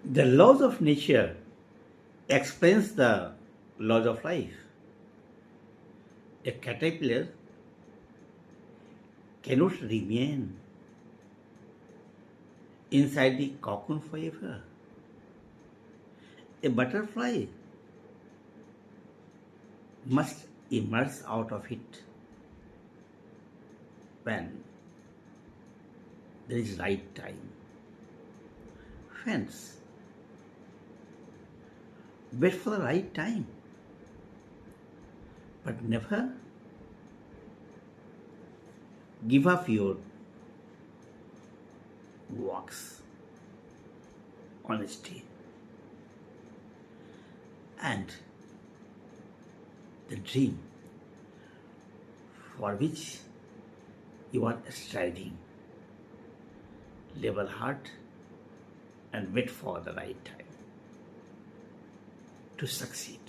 The laws of nature explains the laws of life. A caterpillar cannot remain inside the cocoon forever. A butterfly must emerge out of it when there is right time. Friends, wait for the right time, but never give up your works, honesty, and the dream for which you are striving. Labor hard and wait for the right time to succeed.